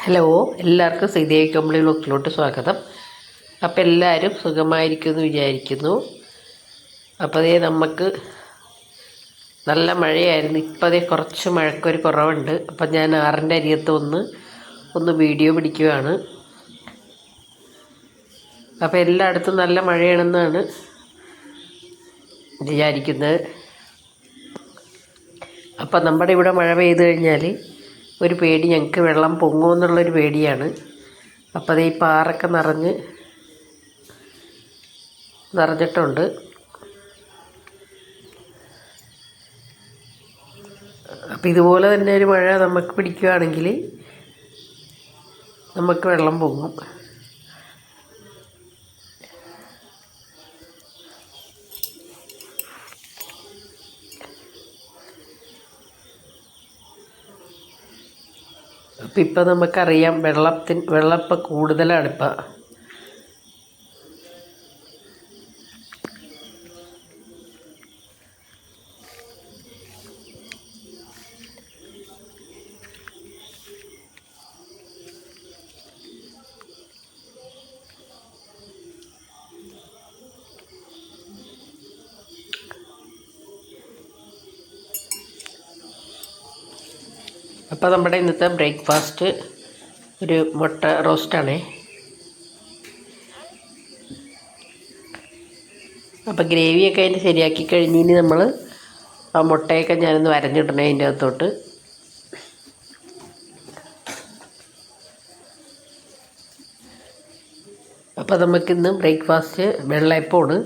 Hello, എല്ലാവർക്കും ശ്രീദേവി കമ്പിളി വ്ളോഗ്സിലോട്ട് സ്വാഗതം. അപ്പോൾ എല്ലാവരും സുഖമായിരിക്കുമെന്ന് വിചാരിക്കുന്നു. അപ്പോൾ അതേ നമുക്ക് നല്ല മഴയായിരുന്നു. ഇപ്പോൾ അതേ കുറച്ച് മഴക്കൊരു കുറവുണ്ട്. അപ്പം ഞാൻ ആറിൻ്റെ അരിയത്ത് ഒന്ന് വീഡിയോ പിടിക്കുകയാണ്. അപ്പോൾ എല്ലായിടത്തും നല്ല മഴയാണെന്നാണ് വിചാരിക്കുന്നത്. അപ്പം നമ്മുടെ ഇവിടെ മഴ പെയ്തു കഴിഞ്ഞാൽ ഒരു പേടി, ഞങ്ങൾക്ക് വെള്ളം പൊങ്ങുമെന്നുള്ളൊരു പേടിയാണ്. അപ്പോൾ അത് ഈ പാറൊക്കെ നിറഞ്ഞിട്ടുണ്ട്. അപ്പോൾ ഇതുപോലെ തന്നെ ഒരു മഴ നമുക്ക് പിടിക്കുകയാണെങ്കിൽ നമുക്ക് വെള്ളം പൊങ്ങും. അപ്പം ഇപ്പം നമുക്കറിയാം വെള്ളം ഇപ്പം കൂടുതലാണ്. ഇപ്പം അപ്പോൾ നമ്മുടെ ഇന്നത്തെ ബ്രേക്ക്ഫാസ്റ്റ് ഒരു മുട്ട റോസ്റ്റാണേ. അപ്പോൾ ഗ്രേവിയൊക്കെ അതിൻ്റെ ശരിയാക്കി കഴിഞ്ഞ് ഇനി നമ്മൾ ആ മുട്ടയൊക്കെ ഞാനൊന്ന് വരഞ്ഞിടണേ അതിൻ്റെ അകത്തോട്ട്. അപ്പോൾ നമുക്കിന്ന് ബ്രേക്ക്ഫാസ്റ്റ് വെള്ളയപ്പമാണ്.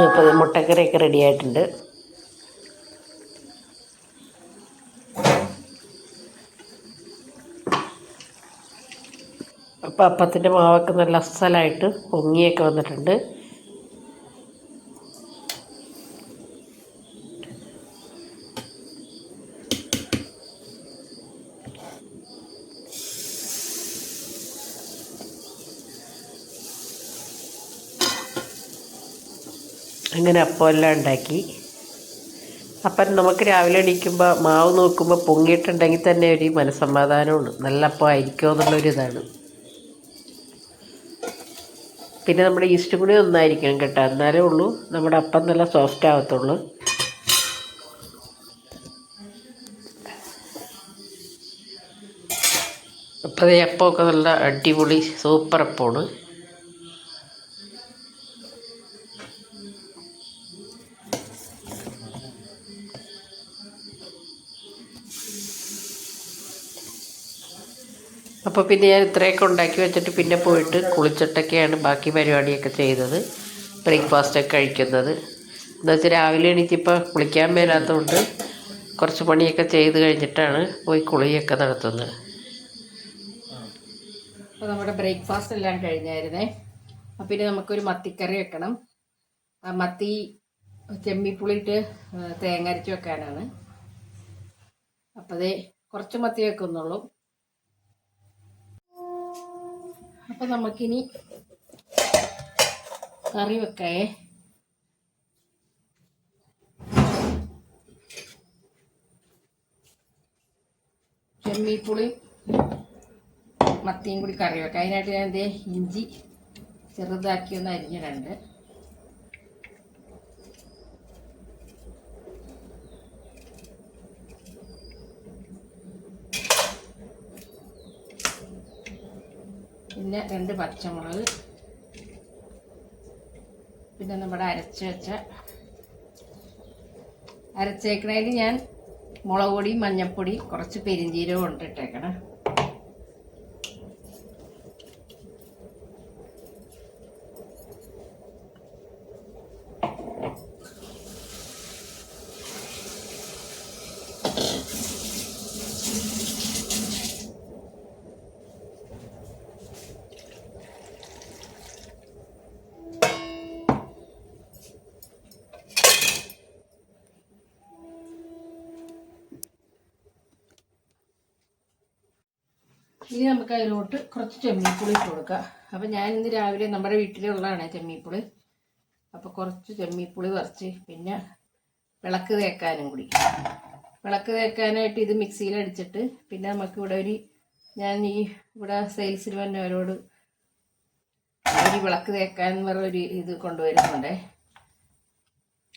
അപ്പോൾ മുട്ടക്കറിയൊക്കെ റെഡി ആയിട്ടുണ്ട്. അപ്പോൾ അപ്പത്തിൻ്റെ മാവൊക്കെ നല്ല അസലായിട്ട് പൊങ്ങിയൊക്കെ വന്നിട്ടുണ്ട്. അങ്ങനെ അപ്പമെല്ലാം ഉണ്ടാക്കി. അപ്പം നമുക്ക് രാവിലെ എണീക്കുമ്പോൾ മാവ് നോക്കുമ്പോൾ പൊങ്ങിയിട്ടുണ്ടെങ്കിൽ തന്നെ ഒരു മനസ്സമാധാനമാണ്. നല്ല അപ്പം ആയിരിക്കുമോ എന്നുള്ളൊരിതാണ്. പിന്നെ നമ്മുടെ ഈസ്റ്റ് കൂടി ഒന്നായിരിക്കണം കേട്ടോ, എന്നാലേ ഉള്ളൂ നമ്മുടെ അപ്പം നല്ല സോഫ്റ്റ് ആവത്തുള്ളൂ. അപ്പോൾ ഈ അപ്പമൊക്കെ നല്ല അടിപൊളി സൂപ്പർ അപ്പമാണ്. അപ്പോൾ പിന്നെ ഞാൻ ഇത്രയൊക്കെ ഉണ്ടാക്കി വെച്ചിട്ട് പിന്നെ പോയിട്ട് കുളിച്ചിട്ടൊക്കെയാണ് ബാക്കി പരിപാടിയൊക്കെ ചെയ്തത്. ബ്രേക്ക്ഫാസ്റ്റൊക്കെ കഴിക്കുന്നത് എന്താ വെച്ചാൽ രാവിലെ എണീറ്റിപ്പോൾ കുളിക്കാൻ മേലാത്തതുകൊണ്ട് കുറച്ച് പണിയൊക്കെ ചെയ്ത് കഴിഞ്ഞിട്ടാണ് പോയി കുളിയൊക്കെ നടത്തുന്നത്. അപ്പോൾ നമ്മുടെ ബ്രേക്ക്ഫാസ്റ്റ് എല്ലാം കഴിഞ്ഞായിരുന്നേ. അപ്പം പിന്നെ നമുക്കൊരു മത്തിക്കറി വെക്കണം. ആ മത്തി ചെമ്മിപ്പുളിയിട്ട് തേങ്ങ അരച്ച് വെക്കാനാണ്. അപ്പോൾ അതേ കുറച്ച് മത്തി വെക്കുന്നുള്ളൂ. അപ്പോൾ നമുക്കിനി കറി വെക്കേ. ചെമ്മീപ്പുളി മത്തിയും കൂടി കറി വെക്കാം. അതിനായിട്ട് ഞാൻ ഇതേ ഇഞ്ചി ചെറുതാക്കി ഒന്ന് അരിഞ്ഞിടുന്നുണ്ട്. പിന്നെ 2 പച്ചമുളക്, പിന്നെ നമ്മുടെ അരച്ചേക്കണതിൽ ഞാൻ മുളക് പൊടി, മഞ്ഞൾപ്പൊടി, കുറച്ച് പെരിഞ്ചീരകം കൊണ്ടിട്ടേക്കണം. ഇനി നമുക്ക് അതിലോട്ട് കുറച്ച് ചെമ്മീൻപുളി ഇട്ട് കൊടുക്കാം. അപ്പം ഞാൻ ഇന്ന് രാവിലെ നമ്മുടെ വീട്ടിലുള്ളതാണ് ചെമ്മീൻപുളി. അപ്പോൾ കുറച്ച് ചെമ്മീൻപുളി കുറച്ച്, പിന്നെ വിളക്ക് തേക്കാനും കൂടി. വിളക്ക് തേക്കാനായിട്ട് ഇത് മിക്സിയിൽ അടിച്ചിട്ട്, പിന്നെ നമുക്കിവിടെ ഞാൻ ഇവിടെ സെയിൽസിൽ വന്നവരോട് ഒരു വിളക്ക് തേക്കാൻ പറഞ്ഞൊരു ഇത് കൊണ്ടുവരുന്നുണ്ടേ,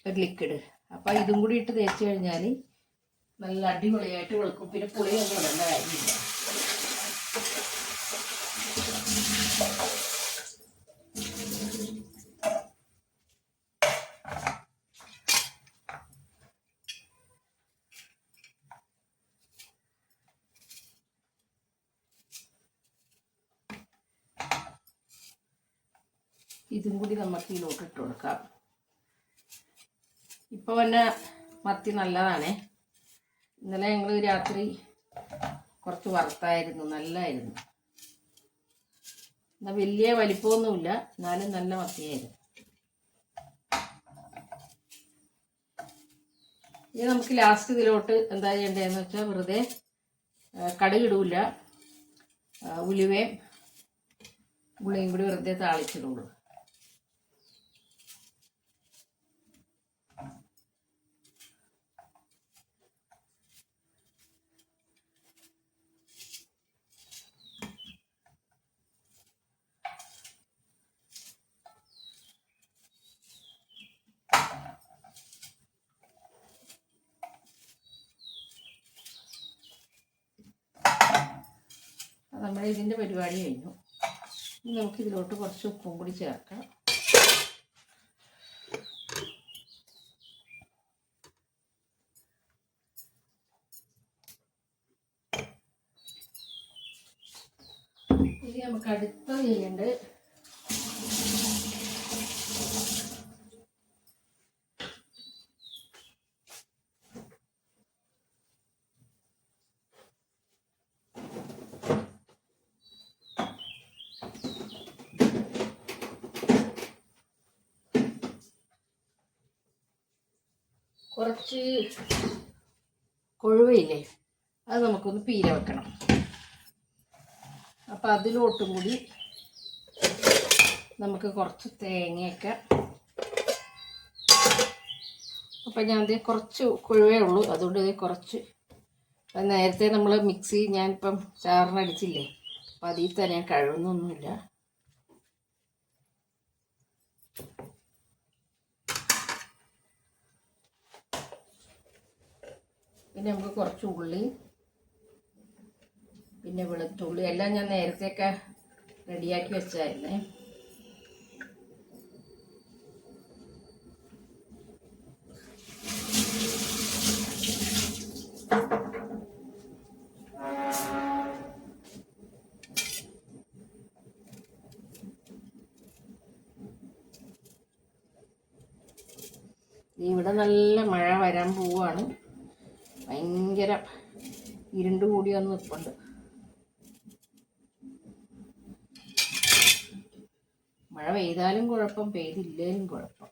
ഒരു ലിക്വിഡ്. അപ്പോൾ ഇതും കൂടി ഇട്ട് തേച്ച് കഴിഞ്ഞാൽ നല്ല അടിപൊളിയായിട്ട് വെളുക്കും. പിന്നെ പുളിയൊന്നും ഇടേണ്ട കാര്യമില്ല. ഇതും കൂടി നമുക്ക് ഇതിലോട്ട് ഇട്ട് കൊടുക്കാം. ഇപ്പോൾ തന്നെ മത്തി നല്ലതാണേ. ഇന്നലെ ഞങ്ങൾ രാത്രി കുറച്ച് വറുത്തായിരുന്നു, നല്ലതായിരുന്നു. എന്നാൽ വലിയ വലിപ്പമൊന്നുമില്ല, എന്നാലും നല്ല മത്തിയായിരുന്നു. ഇനി നമുക്ക് ലാസ്റ്റ് ഇതിലോട്ട് എന്താ ചെയ്യേണ്ടതെന്ന് വെച്ചാൽ, വെറുതെ കടുകിടൂല, ഉലുവയും ഉള്ളിയും കൂടി വെറുതെ താളിച്ചിടുള്ളൂ. നമ്മുടെ ഇതിൻ്റെ പരിപാടി കഴിഞ്ഞു. ഇനി നമുക്കിതിലോട്ട് കുറച്ച് ഉപ്പും കൂടി ചേർക്കാം. ഇനി നമുക്ക് അടുത്തത് ചെയ്യേണ്ടത് കുറച്ച് കൊഴുവയില്ലേ, അത് നമുക്കൊന്ന് പീര വെക്കണം. അപ്പം അതിലോട്ടും കൂടി നമുക്ക് കുറച്ച് തേങ്ങയൊക്കെ, അപ്പം ഞാൻ ഇത് കുറച്ച് കൊഴുവേ ഉള്ളൂ, അതുകൊണ്ട് ഇത് കുറച്ച്. നേരത്തെ നമ്മൾ മിക്സി ഞാനിപ്പം ചാറിനടിച്ചില്ലേ, അപ്പം അതിൽ തന്നെ കഴുകുന്നൊന്നുമില്ല. പിന്നെ നമുക്ക് കുറച്ച് ഉള്ളി, പിന്നെ വെളുത്തുള്ളി എല്ലാം ഞാൻ നേരത്തെയൊക്കെ റെഡിയാക്കി വെച്ചായിരുന്നേ. ഇവിടെ നല്ല മഴ വരാൻ പോവുകയാണ്. ഭയങ്കര ഇരുണ്ട് കൂടി വന്ന് നിൽപ്പുണ്ട്. മഴ പെയ്താലും കുഴപ്പം, പെയ്തില്ലേലും കുഴപ്പം.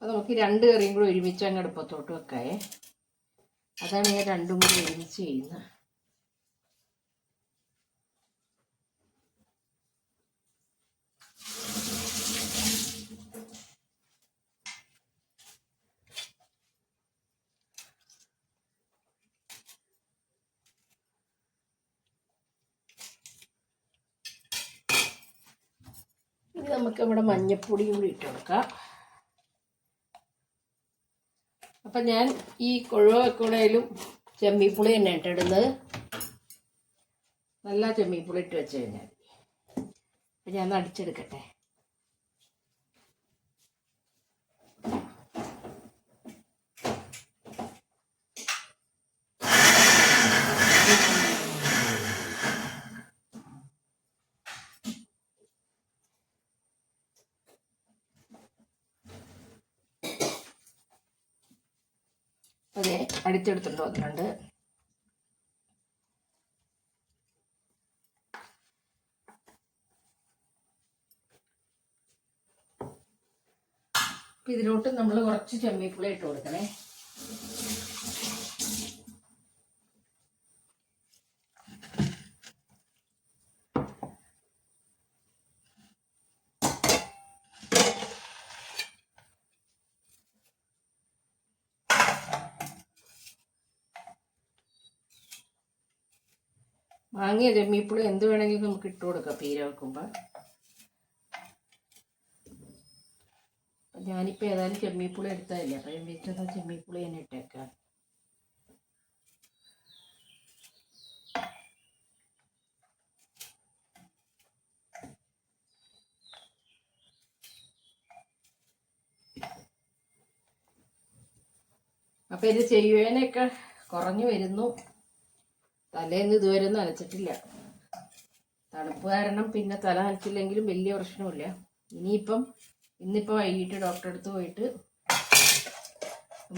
അപ്പോൾ നമുക്ക് രണ്ട് കറിയും കൂടി ഒരുമിച്ച് അങ്ങ് അടുപ്പത്തോട്ട് വെക്കാവേ. അതാണ് ഞാൻ രണ്ടും കൂടി ഒരുമിച്ച് ചെയ്യുന്നത്. ഇനി നമുക്ക് ഇവിടെ മഞ്ഞപ്പൊടിയും കൂടി ഇട്ട് കൊടുക്കാം. അപ്പം ഞാൻ ഈ കൊഴുവ വെക്കണേലും ചെമ്മീപ്പുളി തന്നെ ഇട്ടിടുന്നത്. നല്ല ചെമ്മീപ്പുളി ഇട്ട് വെച്ച് കഴിഞ്ഞാൽ അപ്പം ഞാൻ അടിച്ചെടുക്കട്ടെ. അതെ, അടിച്ചെടുത്തിട്ട് വന്നിട്ടുണ്ട്. ഇതിലോട്ട് നമ്മൾ കുറച്ച് ചെമ്മീപ്പുളി ഇട്ട് കൊടുക്കണേ. വാങ്ങിയ ചെമ്മീപ്പുളി എന്ത് വേണമെങ്കിലും നമുക്ക് ഇട്ട് കൊടുക്കാം പീര വെക്കുമ്പോൾ. ഞാനിപ്പോൾ ഏതായാലും ചെമ്മീപ്പുളി എടുത്തതല്ലേ, അപ്പം ഞാൻ വെച്ചത് ചെമ്മീപ്പുളി തന്നെ ഇട്ടേക്കാം. അപ്പം ഇത് ചെയ്യുവാനൊക്കെ കുറഞ്ഞു വരുന്നു. തലേന്ന് ഇതുവരെ ഒന്നും നനച്ചിട്ടില്ല. തണുപ്പ് കാരണം പിന്നെ തല നനച്ചില്ലെങ്കിലും വലിയ പ്രശ്നമില്ല. ഇന്നിപ്പോൾ വൈകിട്ട് ഡോക്ടറെ അടുത്ത് പോയിട്ട്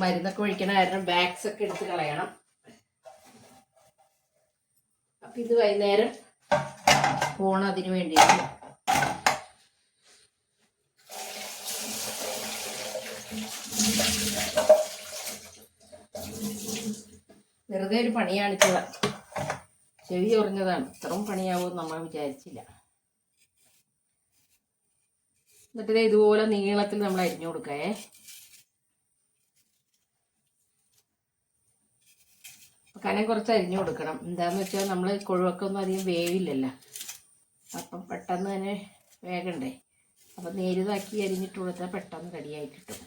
മരുന്നൊക്കെ ഒഴിക്കണ കാരണം ബാഗ്സ് ഒക്കെ എടുത്ത് കളയണം. അപ്പം ഇത് വൈകുന്നേരം പോണം അതിന് വേണ്ടിയിട്ട്. വെറുതെ ഒരു പണി കാണിച്ചതാണ്, ചെവി ചൊറിഞ്ഞതാണ്. ഇത്രയും പണിയാവുമെന്ന് നമ്മൾ വിചാരിച്ചില്ല. എന്നിട്ട് ഇതുപോലെ നീളത്തിൽ നമ്മൾ അരിഞ്ഞു കൊടുക്കേ. കനം കുറച്ച് അരിഞ്ഞു കൊടുക്കണം. എന്താണെന്ന് വെച്ചാൽ നമ്മൾ കൊഴുവൊക്കെ അധികം വേവില്ലല്ലോ, അപ്പം പെട്ടെന്ന് തന്നെ വേഗണ്ടേ. അപ്പം നേരിതാക്കി അരിഞ്ഞിട്ട് കൊടുത്താൽ പെട്ടെന്ന് റെഡിയായി കിട്ടും.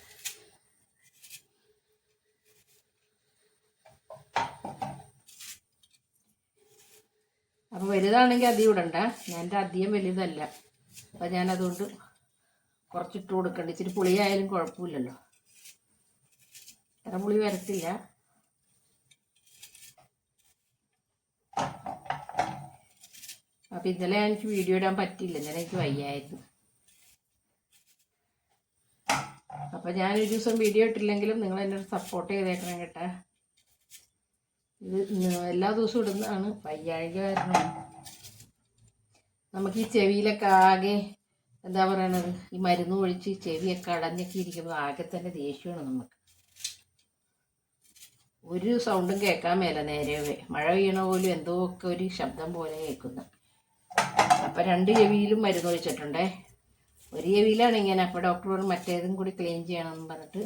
അപ്പോൾ വലുതാണെങ്കിൽ അധികം ഇടണ്ട. എൻ്റെ അധികം വലുതല്ല, അപ്പം ഞാനതുകൊണ്ട് കുറച്ചിട്ട് കൊടുക്കണ്ട. ഇച്ചിരി പുളിയായാലും കുഴപ്പമില്ലല്ലോ, അത്ര പുളി വരത്തില്ല. അപ്പം ഇന്നലെ എനിക്ക് വീഡിയോ ഇടാൻ പറ്റില്ല, ഇന്നലെ എനിക്ക് വയ്യായിരുന്നു. അപ്പം ഞാനൊരു ദിവസം വീഡിയോ ഇട്ടില്ലെങ്കിലും നിങ്ങൾ എന്നെ സപ്പോർട്ട് ചെയ്തേക്കണം കേട്ടോ. ഇത് എല്ലാ ദിവസവും ഇടുന്നതാണ്, വയ്യാഴിക കാരണം. നമുക്ക് ഈ ചെവിയിലൊക്കെ ആകെ എന്താ പറയണത്, ഈ മരുന്ന് ഒഴിച്ച് ചെവിയൊക്കെ അടഞ്ഞൊക്കെ ഇരിക്കുമ്പോൾ ആകെ തന്നെ ദേഷ്യമാണ് നമുക്ക്. ഒരു സൗണ്ടും കേൾക്കാൻ മേല. നേരവേ മഴ പെയ്യണ പോലും എന്തോ ഒക്കെ ഒരു ശബ്ദം പോലെ കേൾക്കുന്നു. അപ്പം 2 ചെവിയിലും മരുന്ന് ഒഴിച്ചിട്ടുണ്ടേ. ഒരു ചെവിയിലാണ് ഇങ്ങനെ. അപ്പോൾ ഡോക്ടർ മറ്റേതും കൂടി ക്ലീൻ ചെയ്യണമെന്ന് പറഞ്ഞിട്ട്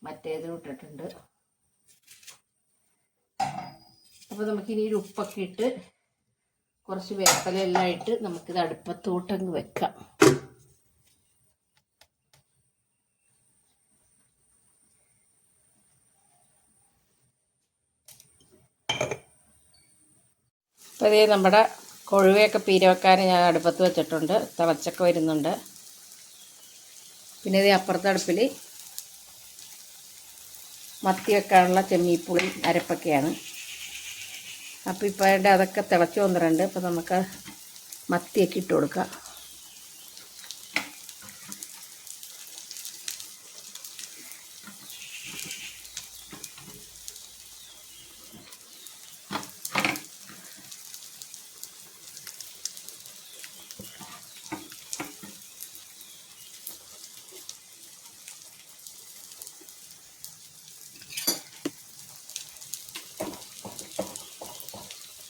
മറ്റേതും ഇട്ടിട്ടുണ്ട്. അപ്പോൾ നമുക്കിനി ഒരു ഉപ്പൊക്കെ ഇട്ട് കുറച്ച് വേപ്പിലെല്ലാം ഇട്ട് നമുക്കിത് അടുപ്പത്തോട്ടങ്ങ് വെക്കാം. അപ്പോൾ ഇതേ നമ്മുടെ കൊഴുവയൊക്കെ പീര വെക്കാൻ ഞാൻ അടുപ്പത്ത് വെച്ചിട്ടുണ്ട്. തിളച്ചൊക്കെ വരുന്നുണ്ട്. പിന്നെ ഇത് അപ്പുറത്തെ അടുപ്പിൽ മത്തി വെക്കാനുള്ള ചെമ്മീപ്പുളി അരപ്പൊക്കെയാണ്. അപ്പോൾ ഇപ്പോൾ അതൊക്കെ തിളച്ച് വന്നിട്ടുണ്ട്. അപ്പോൾ നമുക്ക് മത്തിയൊക്കെ ഇട്ട് കൊടുക്കാം.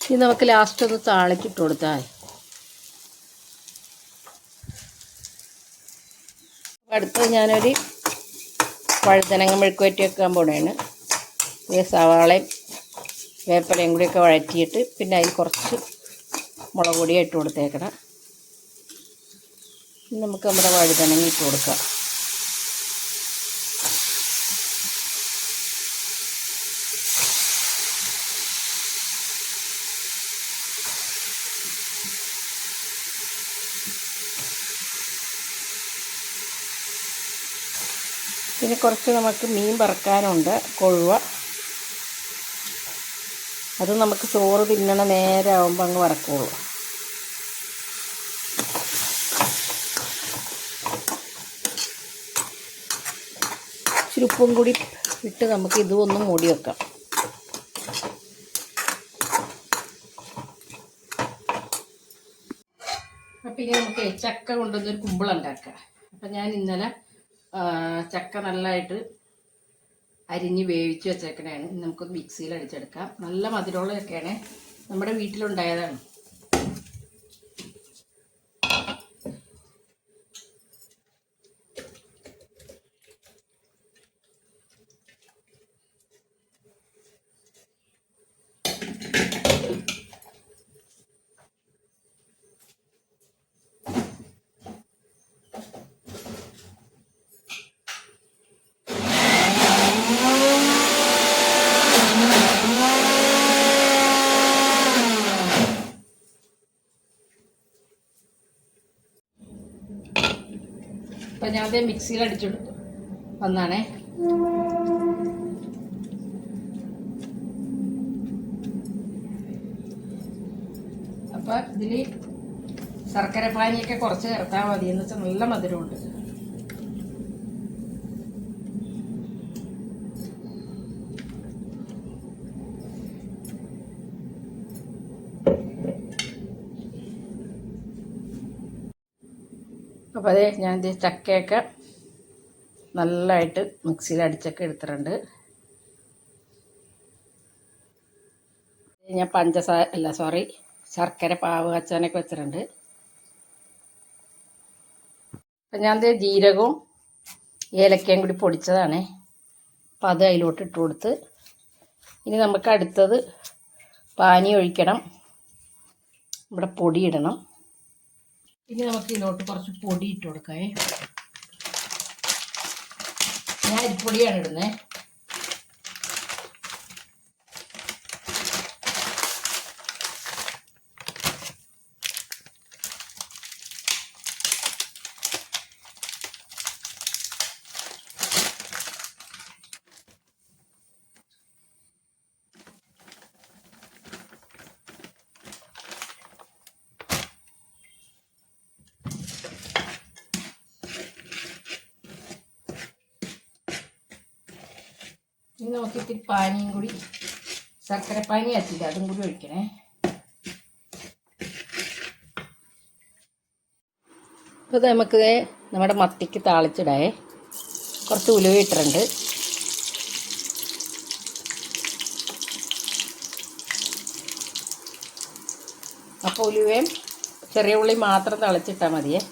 ഇനി നമുക്ക് ലാസ്റ്റ് ഒന്ന് താളിക്കിട്ട് കൊടുത്താൽ. അടുത്തത് ഞാനൊരു വഴുതനങ്ങ മെഴുക്കുവരട്ടി വെക്കാൻ പോണേണ്. ഈ സവാളയും വേപ്പിലയും കൂടിയൊക്കെ വഴറ്റിയിട്ട് പിന്നെ അതിൽ കുറച്ച് മുളക് പൊടി ഇട്ട് കൊടുത്തേക്കണം. നമുക്ക് നമ്മുടെ വഴുതനങ്ങ ഇട്ട് കൊടുക്കാം. പിന്നെ കുറച്ച് നമുക്ക് മീൻ വറുക്കാനുണ്ട്, കൊഴുവ. അത് നമുക്ക് ചോറ് തിന്നണ നേരെ ആകുമ്പോൾ അങ്ങ് വറക്കുള്ളൂ. ഇച്ചിരി ഉപ്പും കൂടി ഇട്ട് നമുക്ക് ഇതൊന്നും മൂടി വെക്കാം. അപ്പം ഇനി നമുക്ക് ചക്ക കൊണ്ടുവന്നൊരു കുമ്പിളുണ്ടാക്കാം. അപ്പം അപ്പം ഞാൻ ഇന്നലെ ചക്ക നല്ലതായിട്ട് അരിഞ്ഞ് വേവിച്ച് വെച്ചേക്കണേണ്. നമുക്കൊന്ന് മിക്സിയിൽ അടിച്ചെടുക്കാം. നല്ല മധുരമുള്ള ചക്കയാണ്, നമ്മുടെ വീട്ടിലുണ്ടായതാണ്. അപ്പം ഞാൻ അത് മിക്സിയിൽ അടിച്ചെടുത്തു വന്നാണേ. അപ്പം ഇതിൽ ശർക്കര പാനിയൊക്കെ കുറച്ച് ചേർത്താൽ മതി, എന്ന് വെച്ചാൽ നല്ല മധുരമുണ്ട്. അപ്പോൾ അതേ ഞാൻ ചക്കയൊക്കെ നല്ലതായിട്ട് മിക്സിയിൽ അടിച്ചൊക്കെ എടുത്തിട്ടുണ്ട്. ഞാൻ ശർക്കര പാവ് കാച്ചാനൊക്കെ വെച്ചിട്ടുണ്ട്. അപ്പം ഞാൻ ജീരകവും ഏലക്കയും കൂടി പൊടിച്ചതാണേ. അപ്പം അത് അതിലോട്ട് ഇട്ട് കൊടുത്ത് ഇനി നമുക്ക് അടുത്തത് പാനി ഒഴിക്കണം, ഇവിടെ പൊടി ഇടണം. ഇനി നമുക്ക് ഇതിലോട്ട് കുറച്ച് പൊടി ഇട്ട് കൊടുക്കാം. ഞാൻ അരിപ്പൊടിയാണ് ഇടുന്നത്. ഇനി നമുക്ക് ഇത്തിരി പാനിയും കൂടി, ശർക്കര പാനി ആക്കില്ല, അതും കൂടി ഒഴിക്കണേ. അപ്പോൾ ഇത് നമുക്ക് നമ്മുടെ മത്തിക്ക് താളിച്ചിടേ. കുറച്ച് ഉലുവ ഇട്ടിട്ടുണ്ട്. അപ്പോൾ ഉലുവയും ചെറിയ ഉള്ളി മാത്രം തളിച്ചിട്ടാൽ മതിയേ.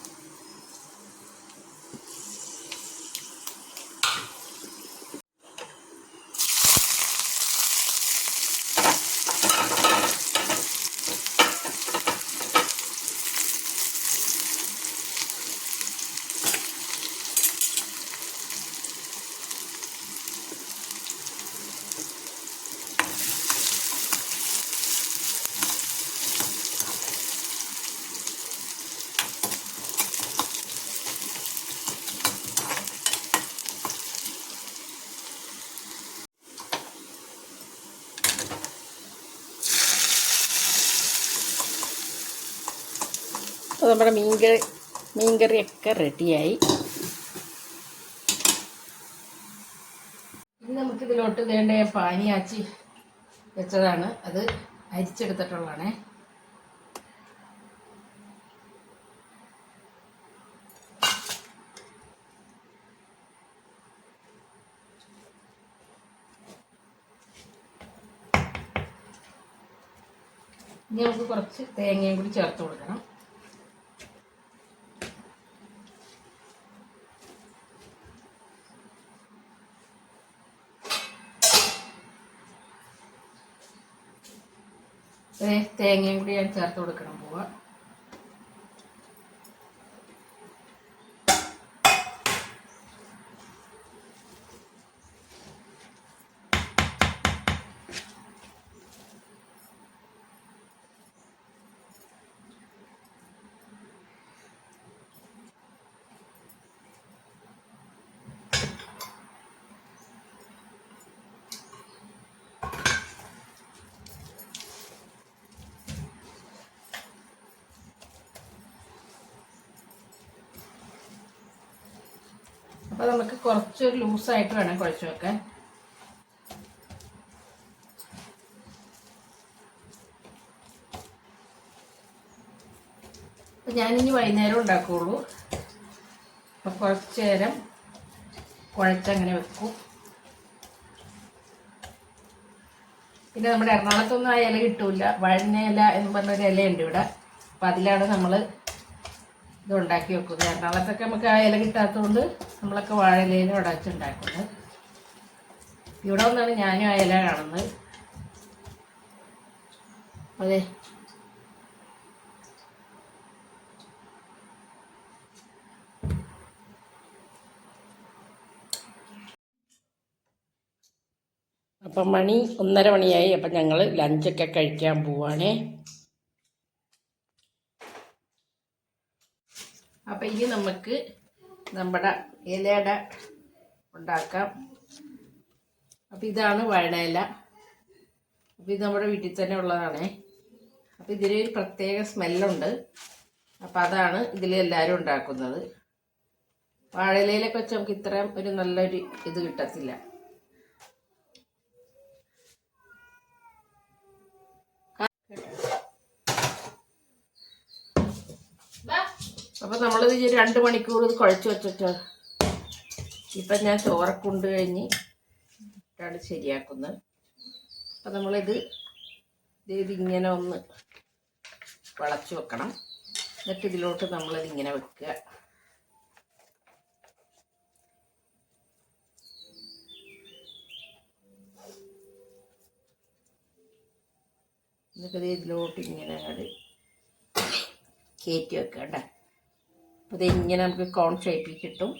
അപ്പോൾ നമ്മുടെ മീൻകറിയൊക്കെ റെഡിയായി. ഇനി നമുക്കിതിലോട്ട് വേണ്ട പാനി ആച്ചി വെച്ചതാണ്, അത് അരിച്ചെടുത്തിട്ടുള്ളതാണേ. ഇനി നമുക്ക് കുറച്ച് തേങ്ങയും കൂടി ചേർത്ത് കൊടുക്കണം. തേങ്ങയും കൂടി ഞാൻ ചേർത്ത് കൊടുക്കണം. പോവാ അപ്പോൾ നമുക്ക് കുറച്ച് ലൂസായിട്ട് വേണം കുഴച്ച് വെക്കാൻ. അപ്പം ഞാനിനി വൈകുന്നേരം ഉണ്ടാക്കുകയുള്ളൂ. അപ്പം കുറച്ച് നേരം കുഴച്ചങ്ങനെ വെക്കും. പിന്നെ നമ്മുടെ എറണാകുളത്തൊന്നും ആ ഇല കിട്ടൂല, വഴഞ്ഞ ഇല എന്ന് പറഞ്ഞൊരു ഇലയുണ്ട് ഇവിടെ. അപ്പം അതിലാണ് നമ്മൾ ഇത് ഉണ്ടാക്കി വെക്കുന്നത്. എറണാകുളത്തൊക്കെ നമുക്ക് ആ ഇല കിട്ടാത്തതുകൊണ്ട് നമ്മളൊക്കെ വാഴയിലയിൽ ഉടച്ചുണ്ടാക്കുന്നത്. ഇവിടെ ഒന്നാണ് ഞാനും ആ ഇല കാണുന്നത്. അതെ, അപ്പം മണി 1:30 മണിയായി. അപ്പം ഞങ്ങൾ ലഞ്ചൊക്കെ കഴിക്കാൻ പോവാണേ. അപ്പം ഇനി നമുക്ക് നമ്മുടെ ഇലയുടെ ഉണ്ടാക്കാം. അപ്പം ഇതാണ് വഴണയില. അപ്പം ഇത് നമ്മുടെ വീട്ടിൽ തന്നെ ഉള്ളതാണേ. അപ്പം ഇതിലൊരു പ്രത്യേക സ്മെല്ലുണ്ട്. അപ്പം അതാണ് ഇതിൽ എല്ലാവരും ഉണ്ടാക്കുന്നത്. വാഴയിലയിലൊക്കെ വെച്ച് നമുക്ക് ഇത്രയും ഒരു നല്ലൊരു ഇത് കിട്ടത്തില്ല. അപ്പം നമ്മളിത് 2 മണിക്കൂർ ഇത് കുഴച്ച് വെച്ചിട്ട് ഇപ്പം ഞാൻ ചോറൊക്കെ കൊണ്ട് കഴിഞ്ഞ് ഇട്ടാണ് ശരിയാക്കുന്നത്. അപ്പം നമ്മളിത് ഇതിങ്ങനെ ഒന്ന് വളച്ച് വെക്കണം. എന്നിട്ട് ഇതിലോട്ട് നമ്മളിതിങ്ങനെ വെക്കുക. എന്നിട്ട് ഇതിലോട്ട് ഇങ്ങനെ അങ്ങോട്ട് കയറ്റി വെക്കുക കേട്ടോ. അപ്പോൾ ഇതിങ്ങനെ നമുക്ക് കോൺ ഷേപ്പിൽ കിട്ടും.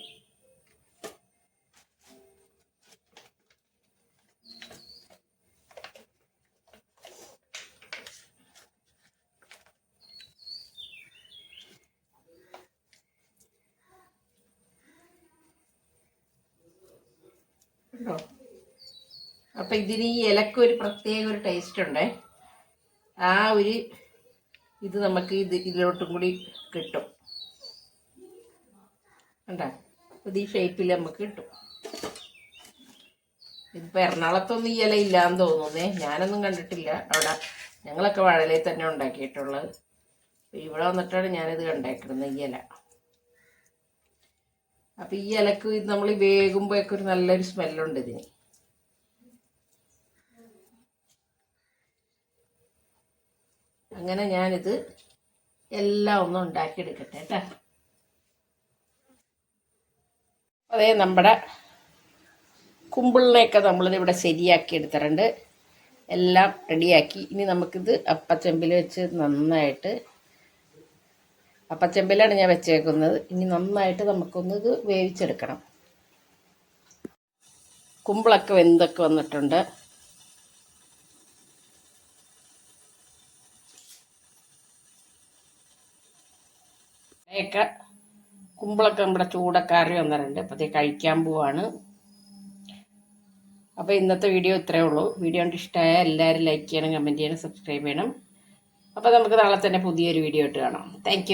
കേട്ടോ, അപ്പം ഇതിന് ഈ ഇലക്കൊരു പ്രത്യേക ഒരു ടേസ്റ്റ് ഉണ്ടേ. ആ ഒരു ഇത് നമുക്ക് ഇതിലോട്ടും കൂടി കിട്ടും. കണ്ടോ, ഇത് ഈ ഷേപ്പിൽ നമുക്ക് കിട്ടും. ഇതിപ്പോൾ എറണാകുളത്തൊന്നും ഈ ഇല ഇല്ലയെന്ന് തോന്നുന്നേ, ഞാനൊന്നും കണ്ടിട്ടില്ല. അവിടെ ഞങ്ങളൊക്കെ വാഴയിലയിൽ തന്നെ ഉണ്ടാക്കിയിട്ടുള്ളത്. ഇവിടെ വന്നിട്ടാണ് ഞാനിത് ഉണ്ടാക്കുന്നത്, ഈ ഇല. അപ്പം ഈ ഇലക്ക് നമ്മൾ വേകുമ്പോഴൊക്കെ ഒരു നല്ലൊരു സ്മെല്ലുണ്ട് ഇതിന്. അങ്ങനെ ഞാനിത് എല്ലാം ഒന്ന് ഉണ്ടാക്കിയെടുക്കട്ടെ കേട്ടോ. അതേ, നമ്മുടെ കുമ്പിളിനെയൊക്കെ നമ്മളിതിവിടെ ശരിയാക്കി എടുത്തിട്ടുണ്ട്. എല്ലാം റെഡിയാക്കി. ഇനി നമുക്കിത് അപ്പച്ചെമ്പിൽ വെച്ച് നന്നായിട്ട്, അപ്പച്ചെമ്പിലാണ് ഞാൻ വെച്ചേക്കുന്നത്. ഇനി നന്നായിട്ട് നമുക്കൊന്ന് ഇത് വേവിച്ചെടുക്കണം. കുമ്പിളൊക്കെ വെന്തൊക്കെ വന്നിട്ടുണ്ട്. ഒക്കെ കുമ്പിളൊക്കെ നമ്മുടെ ചൂടക്കാറി വന്നിട്ടുണ്ട്. അപ്പോഴത്തേക്ക് കഴിക്കാൻ പോവാണ്. അപ്പോൾ ഇന്നത്തെ വീഡിയോ ഇത്രയേ ഉള്ളൂ. വീഡിയോ കണ്ട് ഇഷ്ടമായാൽ എല്ലാവരും ലൈക്ക് ചെയ്യണം, കമൻറ്റ് ചെയ്യണം, സബ്സ്ക്രൈബ് ചെയ്യണം. അപ്പോൾ നമുക്ക് നാളെ തന്നെ പുതിയൊരു വീഡിയോ ഇട്ട് കാണാം. താങ്ക്